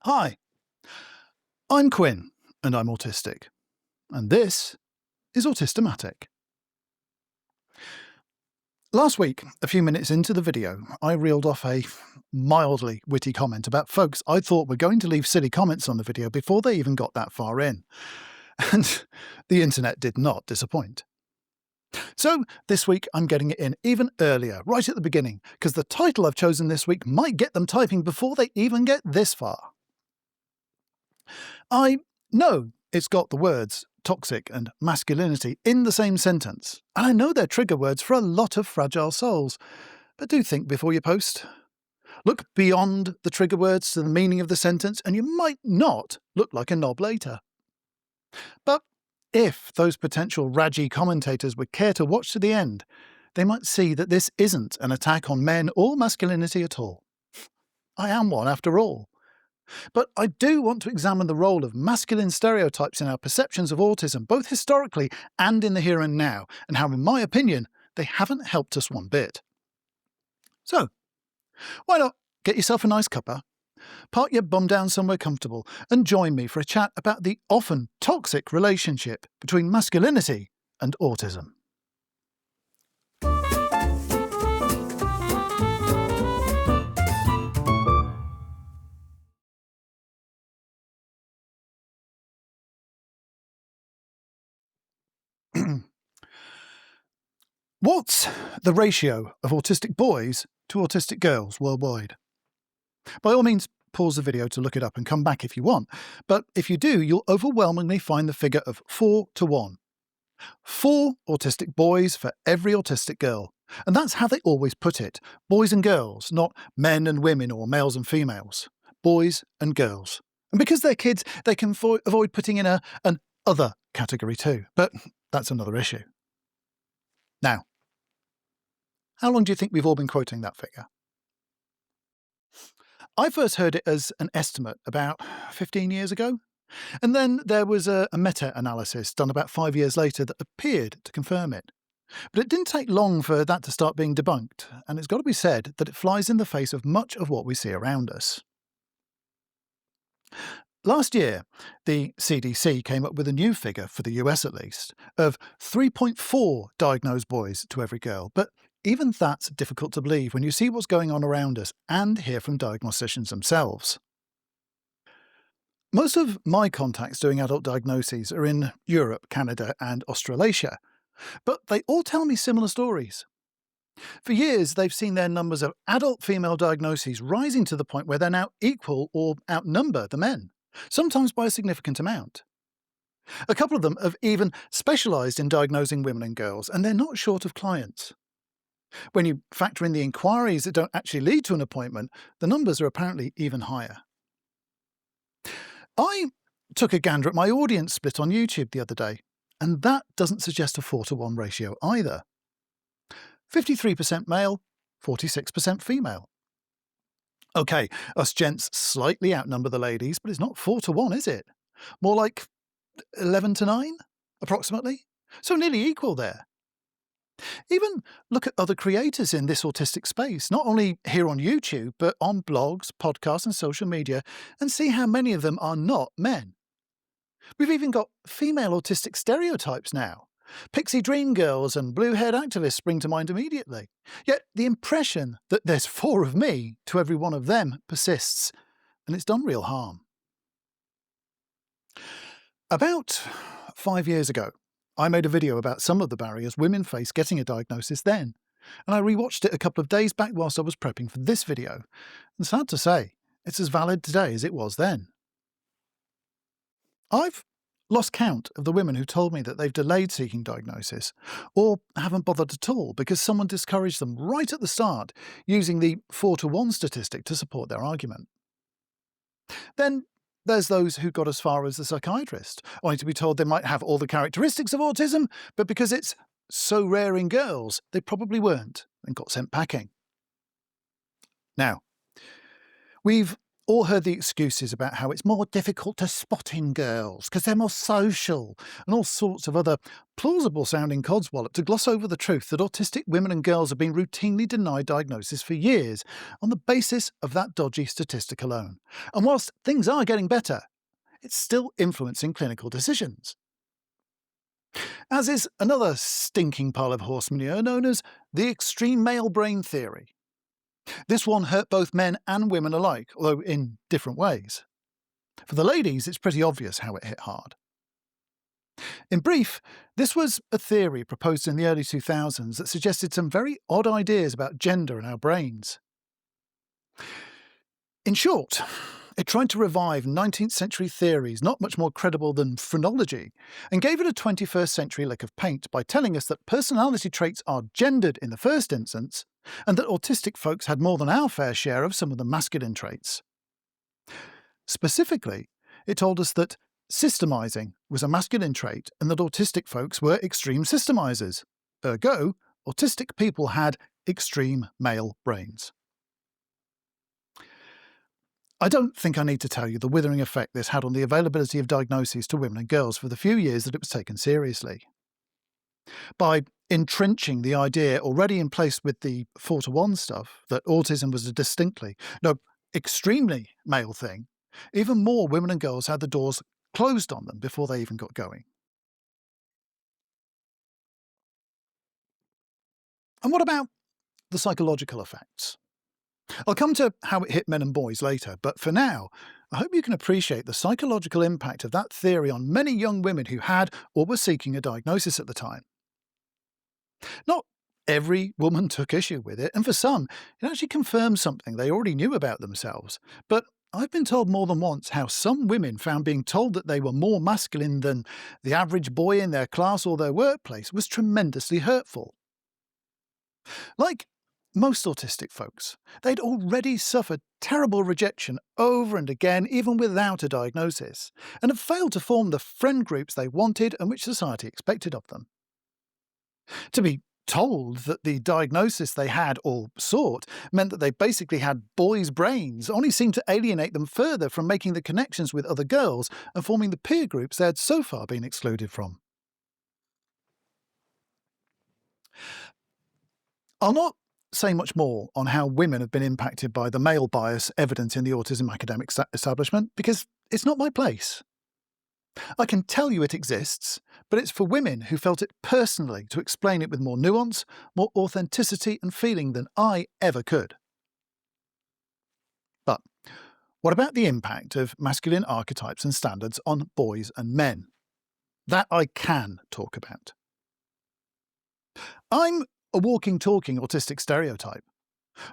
Hi, I'm Quinn, and I'm autistic. And this is Autistic. Last week, a few minutes into the video, I reeled off a mildly witty comment about folks I thought were going to leave silly comments on the video before they even got that far in. And the internet did not disappoint. So this week I'm getting it in even earlier, right at the beginning, because the title I've chosen this week might get them typing before they even get this far. I know it's got the words toxic and masculinity in the same sentence, and I know they're trigger words for a lot of fragile souls. But do think before you post. Look beyond the trigger words to the meaning of the sentence, and you might not look like a knob later. But if those potential raggy commentators would care to watch to the end, they might see that this isn't an attack on men or masculinity at all. I am one after all. But I do want to examine the role of masculine stereotypes in our perceptions of autism, both historically and in the here and now, and how, in my opinion, they haven't helped us one bit. So, why not get yourself a nice cuppa, park your bum down somewhere comfortable, and join me for a chat about the often toxic relationship between masculinity and autism. What's the ratio of autistic boys to autistic girls worldwide? By all means, pause the video to look it up and come back if you want, but if you do, you'll overwhelmingly find the figure of 4 to 1. 4 autistic boys for every autistic girl. And that's how they always put it. Boys and girls, not men and women or males and females. Boys and girls. And because they're kids, they can avoid putting in an other category too. But that's another issue. Now, how long do you think we've all been quoting that figure? I first heard it as an estimate about 15 years ago. And then there was a meta-analysis done about 5 years later that appeared to confirm it. But it didn't take long for that to start being debunked, and it's got to be said that it flies in the face of much of what we see around us. Last year, the CDC came up with a new figure, for the US at least, of 3.4 diagnosed boys to every girl, but even that's difficult to believe when you see what's going on around us and hear from diagnosticians themselves. Most of my contacts doing adult diagnoses are in Europe, Canada and Australasia, but they all tell me similar stories. For years, they've seen their numbers of adult female diagnoses rising to the point where they're now equal or outnumber the men, sometimes by a significant amount. A couple of them have even specialised in diagnosing women and girls, and they're not short of clients. When you factor in the inquiries that don't actually lead to an appointment, the numbers are apparently even higher. I took a gander at my audience split on YouTube the other day, and that doesn't suggest a 4 to 1 ratio either. 53% male, 46% female. OK, us gents slightly outnumber the ladies, but it's not 4 to 1, is it? More like 11 to 9, approximately. So nearly equal there. Even look at other creators in this autistic space, not only here on YouTube, but on blogs, podcasts and social media, and see how many of them are not men. We've even got female autistic stereotypes now. Pixie dream girls and blue-haired activists spring to mind immediately. Yet the impression that there's 4 of me to every one of them persists, and it's done real harm. About 5 years ago, I made a video about some of the barriers women face getting a diagnosis then, and I rewatched it a couple of days back whilst I was prepping for this video. And sad to say, it's as valid today as it was then. I've lost count of the women who told me that they've delayed seeking diagnosis, or haven't bothered at all because someone discouraged them right at the start, using the 4 to 1 statistic to support their argument. Then there's those who got as far as the psychiatrist, only to be told they might have all the characteristics of autism, but because it's so rare in girls, they probably weren't, and got sent packing. Now, we've all heard the excuses about how it's more difficult to spot in girls because they're more social and all sorts of other plausible-sounding codswallop to gloss over the truth that autistic women and girls have been routinely denied diagnosis for years on the basis of that dodgy statistic alone. And whilst things are getting better, it's still influencing clinical decisions. As is another stinking pile of horse manure known as the extreme male brain theory. This one hurt both men and women alike, although in different ways. For the ladies, it's pretty obvious how it hit hard. In brief, this was a theory proposed in the early 2000s that suggested some very odd ideas about gender and our brains. In short, it tried to revive 19th century theories not much more credible than phrenology, and gave it a 21st century lick of paint by telling us that personality traits are gendered in the first instance, and that autistic folks had more than our fair share of some of the masculine traits. Specifically, it told us that systemizing was a masculine trait and that autistic folks were extreme systemizers. Ergo, autistic people had extreme male brains. I don't think I need to tell you the withering effect this had on the availability of diagnoses to women and girls for the few years that it was taken seriously. By entrenching the idea already in place with the 4-to-1 stuff that autism was a distinctly, no, extremely male thing, even more women and girls had the doors closed on them before they even got going. And what about the psychological effects? I'll come to how it hit men and boys later, but for now, I hope you can appreciate the psychological impact of that theory on many young women who had or were seeking a diagnosis at the time. Not every woman took issue with it, and for some, it actually confirmed something they already knew about themselves. But I've been told more than once how some women found being told that they were more masculine than the average boy in their class or their workplace was tremendously hurtful. Like most autistic folks, they'd already suffered terrible rejection over and again, even without a diagnosis, and had failed to form the friend groups they wanted and which society expected of them. To be told that the diagnosis they had or sought meant that they basically had boys' brains only seemed to alienate them further from making the connections with other girls and forming the peer groups they had so far been excluded from. I'll not say much more on how women have been impacted by the male bias evident in the autism academic establishment because it's not my place. I can tell you it exists, but it's for women who felt it personally to explain it with more nuance, more authenticity and feeling than I ever could. But what about the impact of masculine archetypes and standards on boys and men? That I can talk about. I'm a walking, talking autistic stereotype.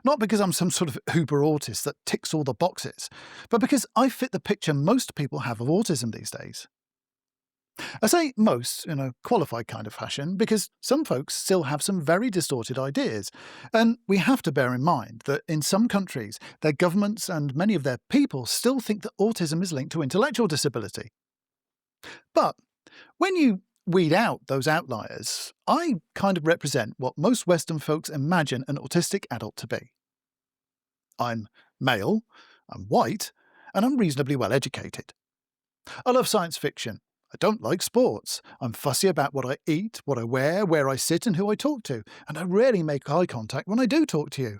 Not because I'm some sort of uber autist that ticks all the boxes, but because I fit the picture most people have of autism these days. I say most in a qualified kind of fashion because some folks still have some very distorted ideas, and we have to bear in mind that in some countries, their governments and many of their people still think that autism is linked to intellectual disability. But when you weed out those outliers, I kind of represent what most Western folks imagine an autistic adult to be. I'm male, I'm white, and I'm reasonably well educated. I love science fiction. I don't like sports. I'm fussy about what I eat, what I wear, where I sit and who I talk to, and I rarely make eye contact when I do talk to you.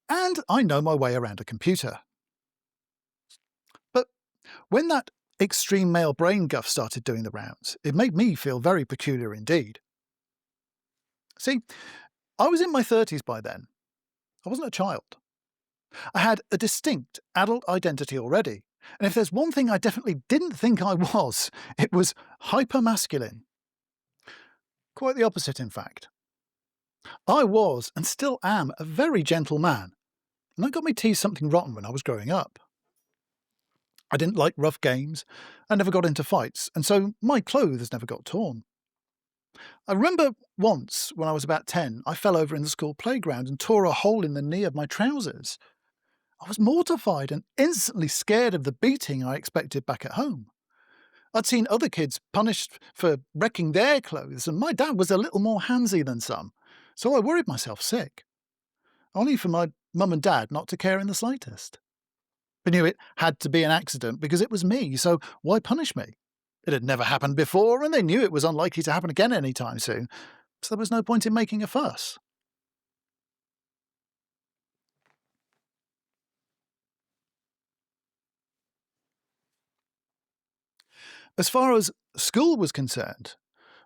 And I know my way around a computer. But when that extreme male brain guff started doing the rounds, it made me feel very peculiar indeed. See, I was in my 30s by then. I wasn't a child. I had a distinct adult identity already, and if there's one thing I definitely didn't think I was, it was hypermasculine. Quite the opposite, in fact. I was, and still am, a very gentle man, and that got me teased something rotten when I was growing up. I didn't like rough games, I never got into fights, and so my clothes never got torn. I remember once, when I was about 10, I fell over in the school playground and tore a hole in the knee of my trousers. I was mortified and instantly scared of the beating I expected back at home. I'd seen other kids punished for wrecking their clothes, and my dad was a little more handsy than some, so I worried myself sick. Only for my mum and dad not to care in the slightest. I knew it had to be an accident because it was me, so why punish me? It had never happened before, and they knew it was unlikely to happen again anytime soon, so there was no point in making a fuss. As far as school was concerned,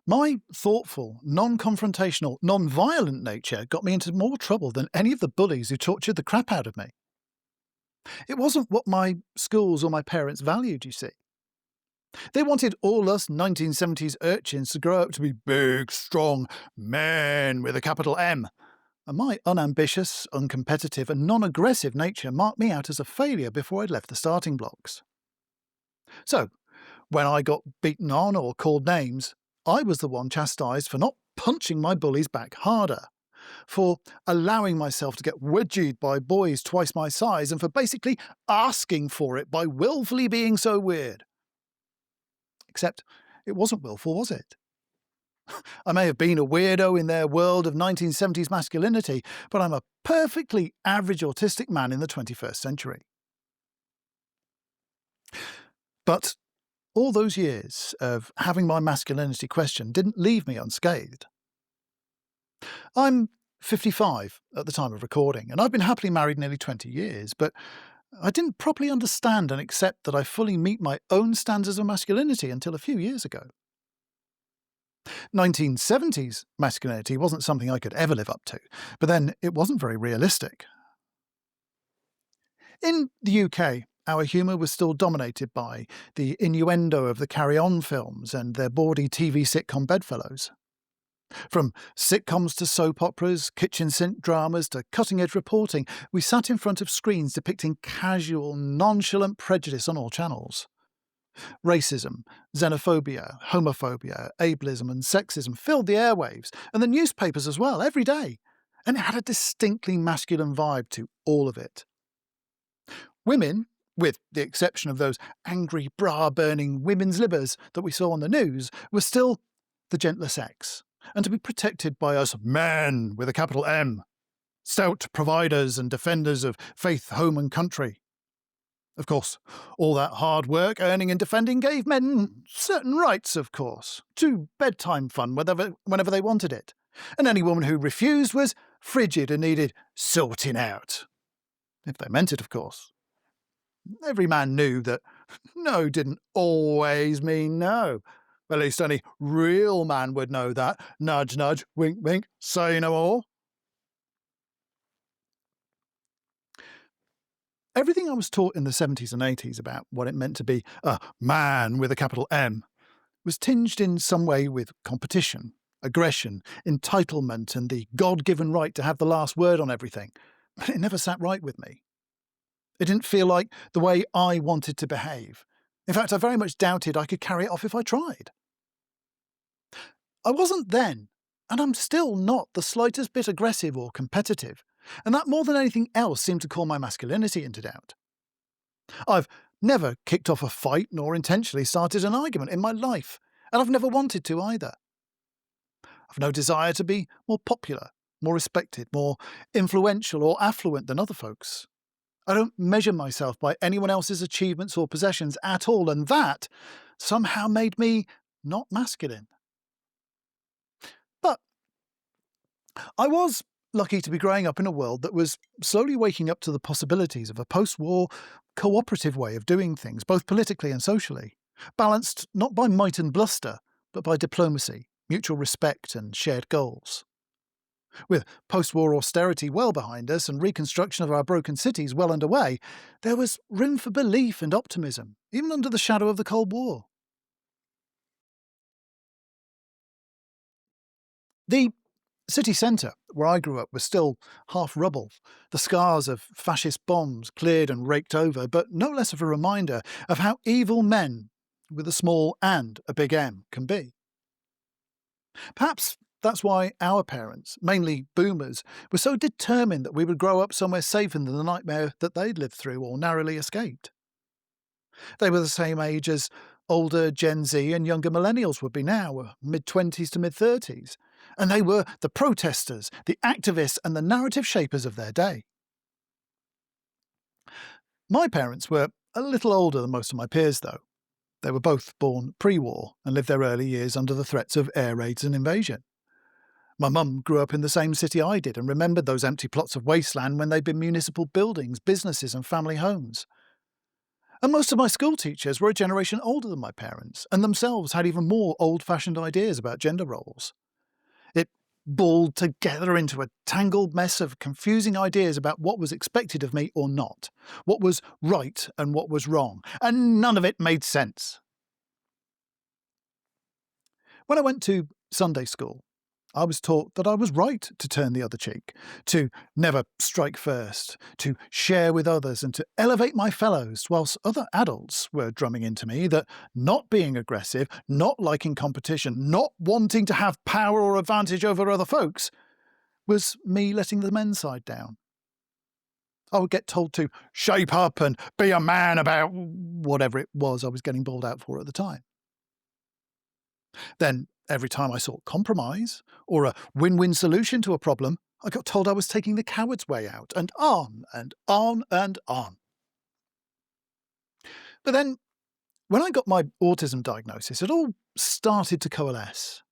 my thoughtful, non-confrontational, non-violent nature got me into more trouble than any of the bullies who tortured the crap out of me. It wasn't what my schools or my parents valued, you see. They wanted all us 1970s urchins to grow up to be big, strong men with a capital M. And my unambitious, uncompetitive, and non-aggressive nature marked me out as a failure before I'd left the starting blocks. So, when I got beaten on or called names, I was the one chastised for not punching my bullies back harder, for allowing myself to get wedgied by boys twice my size, and for basically asking for it by willfully being so weird. Except it wasn't willful, was it? I may have been a weirdo in their world of 1970s masculinity, but I'm a perfectly average autistic man in the 21st century. But all those years of having my masculinity questioned didn't leave me unscathed. I'm 55 at the time of recording, and I've been happily married nearly 20 years, but I didn't properly understand and accept that I fully meet my own standards of masculinity until a few years ago. 1970s masculinity wasn't something I could ever live up to, but then it wasn't very realistic. In the UK, our humour was still dominated by the innuendo of the Carry On films and their bawdy TV sitcom bedfellows. From sitcoms to soap operas, kitchen sink dramas to cutting-edge reporting, we sat in front of screens depicting casual, nonchalant prejudice on all channels. Racism, xenophobia, homophobia, ableism and sexism filled the airwaves, and the newspapers as well, every day. And it had a distinctly masculine vibe to all of it. Women, with the exception of those angry, bra-burning women's libbers that we saw on the news, were still the gentler sex, and to be protected by us men with a capital M, stout providers and defenders of faith, home and country. Of course, all that hard work, earning and defending gave men certain rights, of course, to bedtime fun whenever they wanted it, and any woman who refused was frigid and needed sorting out. If they meant it, of course. Every man knew that no didn't always mean no. At least any real man would know that. Nudge, nudge, wink, wink, say no more. Everything I was taught in the 70s and 80s about what it meant to be a man with a capital M was tinged in some way with competition, aggression, entitlement, and the God-given right to have the last word on everything. But it never sat right with me. It didn't feel like the way I wanted to behave. In fact, I very much doubted I could carry it off if I tried. I wasn't then, and I'm still not the slightest bit aggressive or competitive, and that more than anything else seemed to call my masculinity into doubt. I've never kicked off a fight nor intentionally started an argument in my life, and I've never wanted to either. I've no desire to be more popular, more respected, more influential or affluent than other folks. I don't measure myself by anyone else's achievements or possessions at all, and that somehow made me not masculine. But I was lucky to be growing up in a world that was slowly waking up to the possibilities of a post-war cooperative way of doing things, both politically and socially, balanced not by might and bluster, but by diplomacy, mutual respect and shared goals. With post-war austerity well behind us and reconstruction of our broken cities well underway, there was room for belief and optimism, even under the shadow of the Cold War. The city centre, where I grew up, was still half rubble, the scars of fascist bombs cleared and raked over, but no less of a reminder of how evil men, with a small and a big M, can be. Perhaps that's why our parents, mainly boomers, were so determined that we would grow up somewhere safer than the nightmare that they'd lived through or narrowly escaped. They were the same age as older Gen Z and younger millennials would be now, mid-20s to mid-30s, and they were the protesters, the activists and the narrative shapers of their day. My parents were a little older than most of my peers, though. They were both born pre-war and lived their early years under the threats of air raids and invasion. My mum grew up in the same city I did and remembered those empty plots of wasteland when they'd been municipal buildings, businesses and family homes. And most of my school teachers were a generation older than my parents and themselves had even more old-fashioned ideas about gender roles. It balled together into a tangled mess of confusing ideas about what was expected of me or not, what was right and what was wrong, and none of it made sense. When I went to Sunday school, I was taught that I was right to turn the other cheek, to never strike first, to share with others and to elevate my fellows, whilst other adults were drumming into me that not being aggressive, not liking competition, not wanting to have power or advantage over other folks was me letting the men's side down. I would get told to shape up and be a man about whatever it was I was getting bawled out for at the time. Then, every time I sought compromise or a win-win solution to a problem, I got told I was taking the coward's way out, and on and on and on. But then, when I got my autism diagnosis, it all started to coalesce.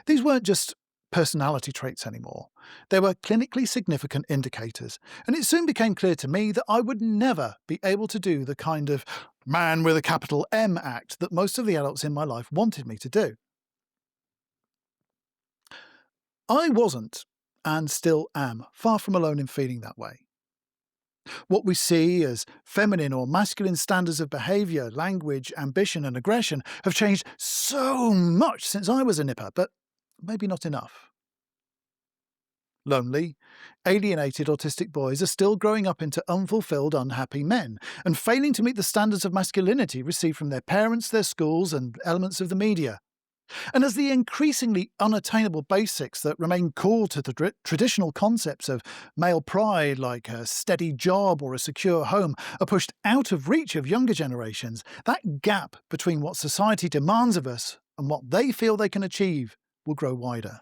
These weren't just personality traits anymore. They were clinically significant indicators, and it soon became clear to me that I would never be able to do the kind of man with a capital M act that most of the adults in my life wanted me to do. I wasn't, and still am, far from alone in feeling that way. What we see as feminine or masculine standards of behaviour, language, ambition and aggression have changed so much since I was a nipper, but maybe not enough. Lonely, alienated autistic boys are still growing up into unfulfilled, unhappy men, and failing to meet the standards of masculinity received from their parents, their schools, and elements of the media. And as the increasingly unattainable basics that remain core to the traditional concepts of male pride, like a steady job or a secure home, are pushed out of reach of younger generations, that gap between what society demands of us and what they feel they can achieve will grow wider.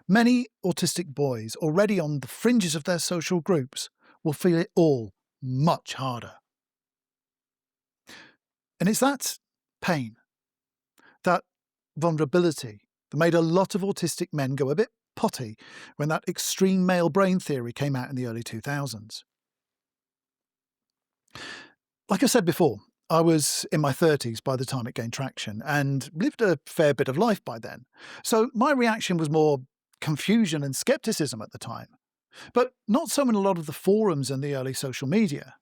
Many autistic boys, already on the fringes of their social groups, will feel it all much harder. And it's that pain, that vulnerability, that made a lot of autistic men go a bit potty when that extreme male brain theory came out in the early 2000s. Like I said before, I was in my 30s by the time it gained traction and lived a fair bit of life by then. So my reaction was more confusion and skepticism at the time, but not so in a lot of the forums and the early social media.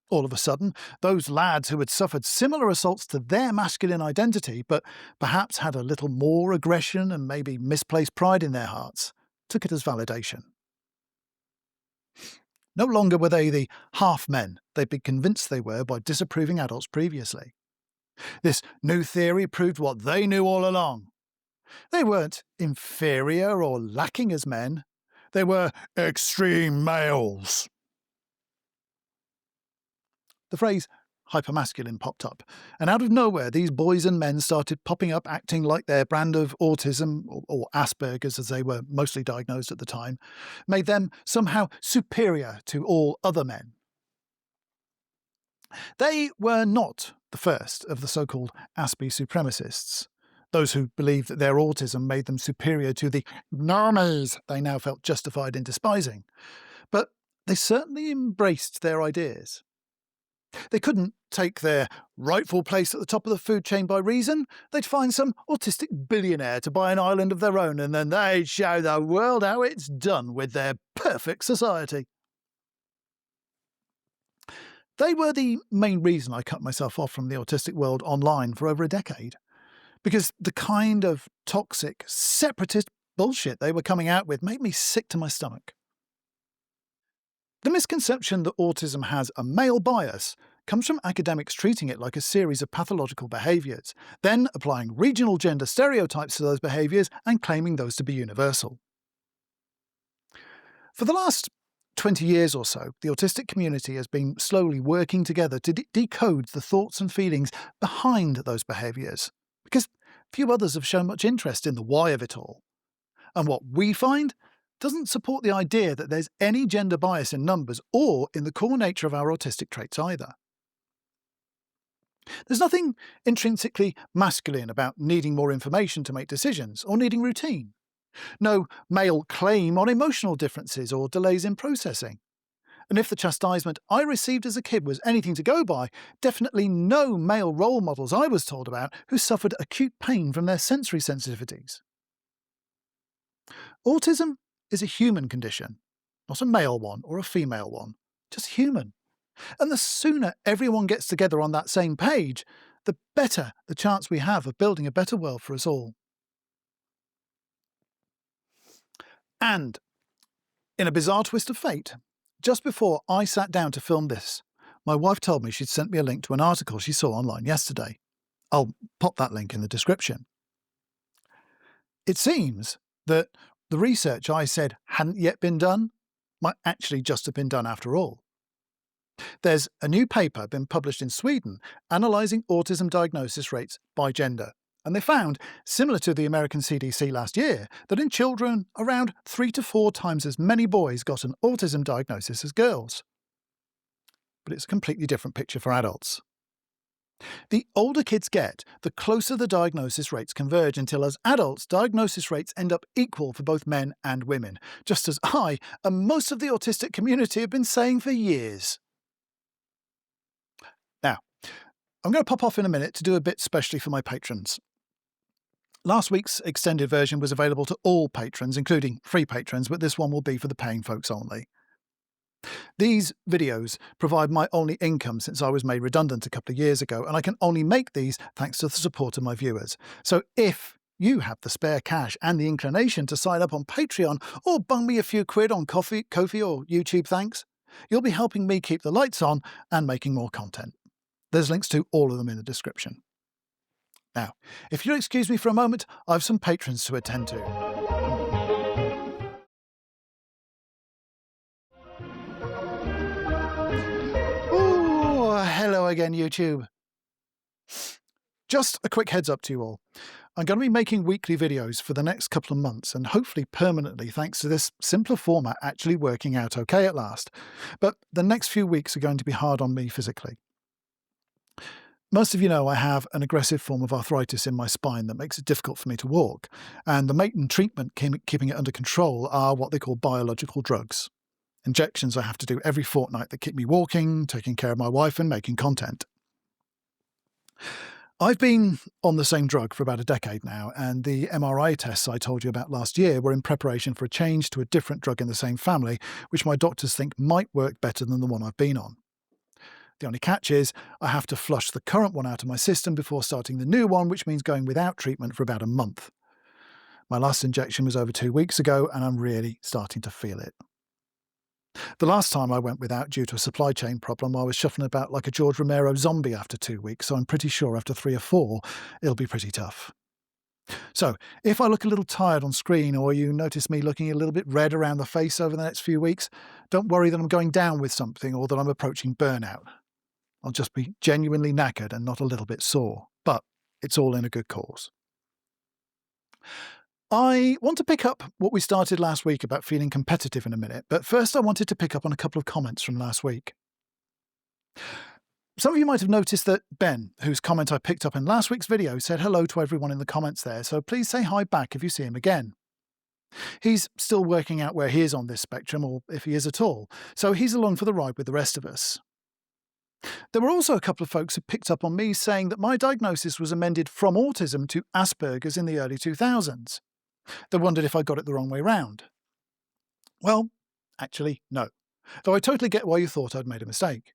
All of a sudden, those lads who had suffered similar assaults to their masculine identity, but perhaps had a little more aggression and maybe misplaced pride in their hearts, took it as validation. No longer were they the half-men they'd been convinced they were by disapproving adults previously. This new theory proved what they knew all along. They weren't inferior or lacking as men. They were extreme males. The phrase hypermasculine popped up, and out of nowhere these boys and men started popping up acting like their brand of autism, or Asperger's as they were mostly diagnosed at the time, made them somehow superior to all other men. They were not the first of the so-called Aspie supremacists, those who believed that their autism made them superior to the normies they now felt justified in despising. But they certainly embraced their ideas. They couldn't take their rightful place at the top of the food chain by reason. They'd find some autistic billionaire to buy an island of their own, and then they'd show the world how it's done with their perfect society. They were the main reason I cut myself off from the autistic world online for over a decade, because the kind of toxic, separatist bullshit they were coming out with made me sick to my stomach. The misconception that autism has a male bias comes from academics treating it like a series of pathological behaviours, then applying regional gender stereotypes to those behaviours and claiming those to be universal. For the last 20 years or so, the autistic community has been slowly working together to decode the thoughts and feelings behind those behaviours, because few others have shown much interest in the why of it all. And what we find? doesn't support the idea that there's any gender bias in numbers or in the core nature of our autistic traits either. There's nothing intrinsically masculine about needing more information to make decisions or needing routine. No male claim on emotional differences or delays in processing. And if the chastisement I received as a kid was anything to go by, definitely no male role models I was told about who suffered acute pain from their sensory sensitivities. Autism is a human condition, not a male one or a female one, just human. And the sooner everyone gets together on that same page, the better the chance we have of building a better world for us all. And, in a bizarre twist of fate, just before I sat down to film this, my wife told me she'd sent me a link to an article she saw online yesterday. I'll pop that link in the description. It seems that the research I said hadn't yet been done might actually just have been done after all. There's a new paper been published in Sweden analysing autism diagnosis rates by gender, and they found, similar to the American CDC last year, that in children, around 3 to 4 times as many boys got an autism diagnosis as girls. But it's a completely different picture for adults. The older kids get, the closer the diagnosis rates converge until as adults, diagnosis rates end up equal for both men and women, just as I and most of the autistic community have been saying for years. Now, I'm going to pop off in a minute to do a bit specially for my patrons. Last week's extended version was available to all patrons, including free patrons, but this one will be for the paying folks only. These videos provide my only income since I was made redundant a couple of years ago, and I can only make these thanks to the support of my viewers. So if you have the spare cash and the inclination to sign up on Patreon or bung me a few quid on Ko-fi or YouTube thanks, you'll be helping me keep the lights on and making more content. There's links to all of them in the description. Now, if you'll excuse me for a moment, I've some patrons to attend to. Oh, hello again, YouTube. Just a quick heads up to you all. I'm going to be making weekly videos for the next couple of months and hopefully permanently thanks to this simpler format actually working out okay at last. But the next few weeks are going to be hard on me physically. Most of you know I have an aggressive form of arthritis in my spine that makes it difficult for me to walk, and the main treatment keeping it under control are what they call biological drugs. Injections I have to do every fortnight that keep me walking, taking care of my wife and making content. I've been on the same drug for about a decade now, and the MRI tests I told you about last year were in preparation for a change to a different drug in the same family, which my doctors think might work better than the one I've been on. The only catch is I have to flush the current one out of my system before starting the new one, which means going without treatment for about a month. My last injection was over 2 weeks ago, and I'm really starting to feel it. The last time I went without due to a supply chain problem, I was shuffling about like a George Romero zombie after 2 weeks, so I'm pretty sure after 3 or 4, it'll be pretty tough. So, if I look a little tired on screen or you notice me looking a little bit red around the face over the next few weeks, don't worry that I'm going down with something or that I'm approaching burnout. I'll just be genuinely knackered and not a little bit sore, but it's all in a good cause. I want to pick up what we started last week about feeling competitive in a minute, but first I wanted to pick up on a couple of comments from last week. Some of you might have noticed that Ben, whose comment I picked up in last week's video, said hello to everyone in the comments there, so please say hi back if you see him again. He's still working out where he is on this spectrum, or if he is at all, so he's along for the ride with the rest of us. There were also a couple of folks who picked up on me saying that my diagnosis was amended from autism to Asperger's in the early 2000s. They wondered if I got it the wrong way round. Well, actually, no. Though I totally get why you thought I'd made a mistake.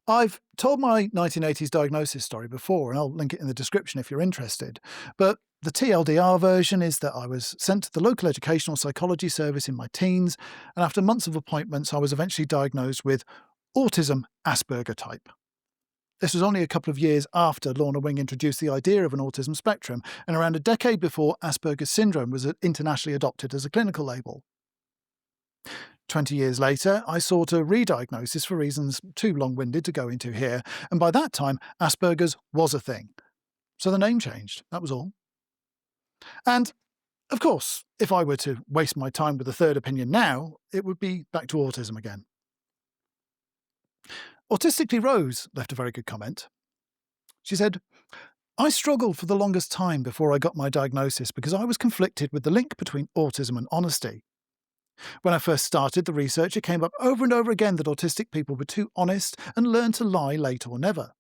I've told my 1980s diagnosis story before, and I'll link it in the description if you're interested. But the TLDR version is that I was sent to the local educational psychology service in my teens, and after months of appointments, I was eventually diagnosed with autism Asperger type. This was only a couple of years after Lorna Wing introduced the idea of an autism spectrum, and around a decade before Asperger's syndrome was internationally adopted as a clinical label. 20 years later, I sought a re-diagnosis for reasons too long-winded to go into here, and by that time, Asperger's was a thing. So the name changed, that was all. And Of course, if I were to waste my time with a third opinion now, it would be back to autism again. Autistically Rose left a very good comment. She said, I struggled for the longest time before I got my diagnosis because I was conflicted with the link between autism and honesty. When I first started the research, it came up over and over again that autistic people were too honest and learned to lie late or never.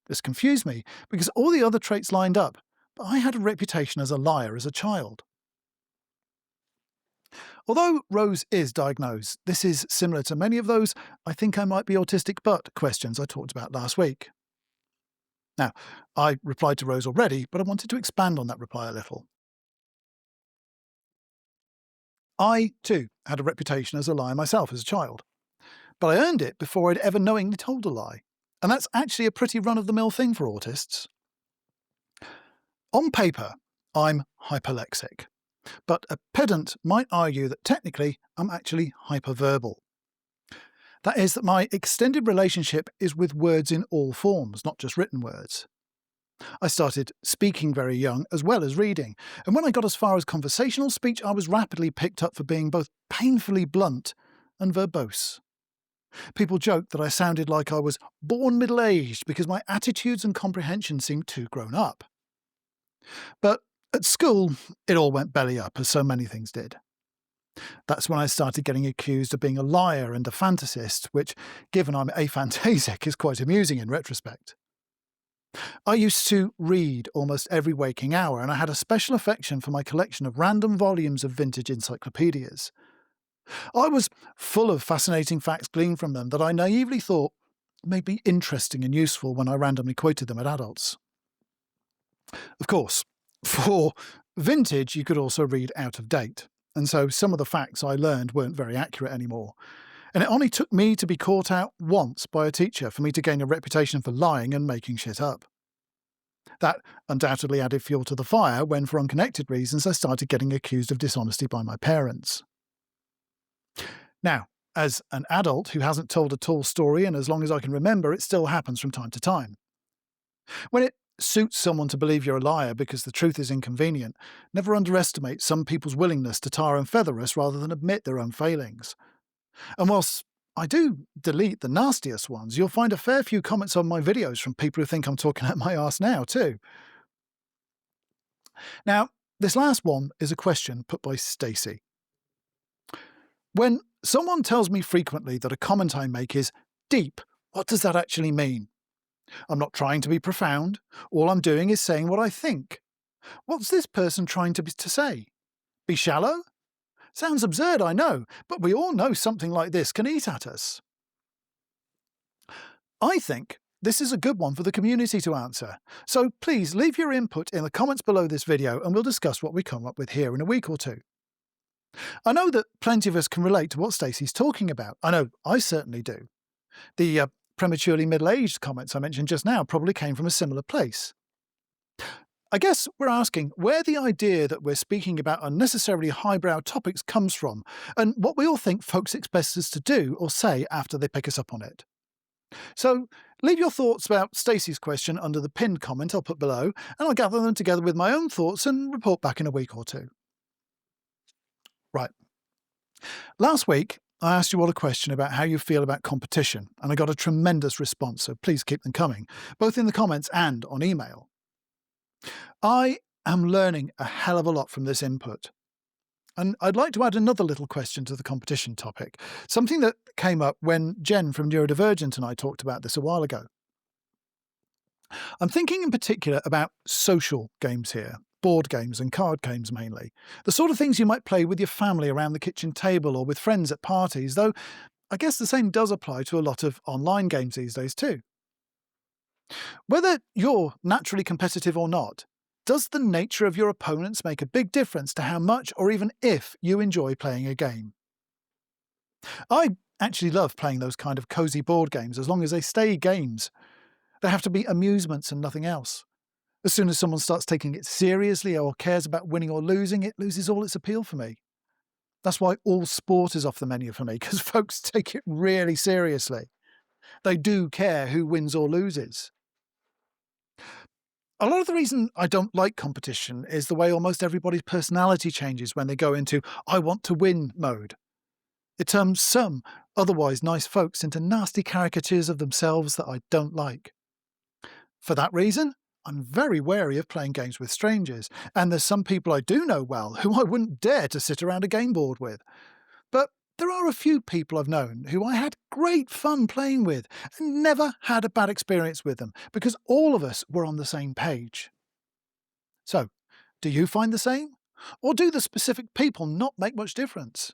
This confused me because all the other traits lined up, but I had a reputation as a liar as a child. Although Rose is diagnosed, this is similar to many of those "I think I might be autistic but" questions I talked about last week. Now, I replied to Rose already, but I wanted to expand on that reply a little. I, too, had a reputation as a liar myself as a child, but I earned it before I'd ever knowingly told a lie, and that's actually a pretty run-of-the-mill thing for autists. On paper, I'm hyperlexic, but a pedant might argue that technically I'm actually hyperverbal. That is, that my extended relationship is with words in all forms, not just written words. I started speaking very young as well as reading, and when I got as far as conversational speech, I was rapidly picked up for being both painfully blunt and verbose. People joked that I sounded like I was born middle-aged because my attitudes and comprehension seemed too grown up. But at school, it all went belly up, as so many things did. That's when I started getting accused of being a liar and a fantasist, which, given I'm aphantasic, is quite amusing in retrospect. I used to read almost every waking hour, and I had a special affection for my collection of random volumes of vintage encyclopedias. I was full of fascinating facts gleaned from them that I naively thought made me interesting and useful when I randomly quoted them at adults. Of course, for vintage you could also read out of date, and so some of the facts I learned weren't very accurate anymore. And it only took me to be caught out once by a teacher for me to gain a reputation for lying and making shit up. That undoubtedly added fuel to the fire when, for unconnected reasons, I started getting accused of dishonesty by my parents. Now, as an adult who hasn't told a tall story, and as long as I can remember, it still happens from time to time. When it suits someone to believe you're a liar because the truth is inconvenient, never underestimate some people's willingness to tar and feather us rather than admit their own failings. And whilst I do delete the nastiest ones, you'll find a fair few comments on my videos from people who think I'm talking out my arse now, too. Now, this last one is a question put by Stacey. When someone tells me frequently that a comment I make is deep, what does that actually mean? I'm not trying to be profound. All I'm doing is saying what I think. What's this person trying to say? Be shallow? Sounds absurd, I know, but we all know something like this can eat at us. I think this is a good one for the community to answer, so please leave your input in the comments below this video and we'll discuss what we come up with here in a week or two. I know that plenty of us can relate to what Stacey's talking about. I know I certainly do. The prematurely middle-aged comments I mentioned just now probably came from a similar place. I guess we're asking where the idea that we're speaking about unnecessarily highbrow topics comes from, and what we all think folks expect us to do or say after they pick us up on it. So leave your thoughts about Stacey's question under the pinned comment I'll put below, and I'll gather them together with my own thoughts and report back in a week or two. Right. Last week, I asked you all a question about how you feel about competition, and I got a tremendous response, so please keep them coming, both in the comments and on email. I am learning a hell of a lot from this input. And I'd like to add another little question to the competition topic, something that came up when Jen from Neurodivergent and I talked about this a while ago. I'm thinking in particular about social games here, board games and card games mainly, the sort of things you might play with your family around the kitchen table or with friends at parties, though I guess the same does apply to a lot of online games these days too. Whether you're naturally competitive or not, does the nature of your opponents make a big difference to how much or even if you enjoy playing a game? I actually love playing those kind of cosy board games as long as they stay games. They have to be amusements and nothing else. As soon as someone starts taking it seriously or cares about winning or losing, it loses all its appeal for me. That's why all sport is off the menu for me, because folks take it really seriously. They do care who wins or loses. A lot of the reason I don't like competition is the way almost everybody's personality changes when they go into "I want to win" mode. It turns some otherwise nice folks into nasty caricatures of themselves that I don't like. For that reason, I'm very wary of playing games with strangers, and there's some people I do know well who I wouldn't dare to sit around a game board with. But there are a few people I've known who I had great fun playing with and never had a bad experience with them because all of us were on the same page. So, do you find the same? Or do the specific people not make much difference?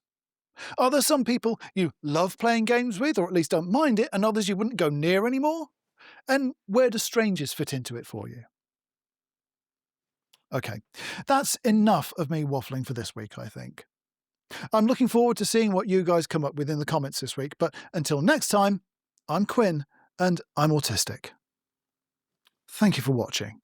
Are there some people you love playing games with, or at least don't mind it, and others you wouldn't go near anymore? And where do strangers fit into it for you? Okay, that's enough of me waffling for this week, I think. I'm looking forward to seeing what you guys come up with in the comments this week, but until next time, I'm Quinn, and I'm autistic. Thank you for watching.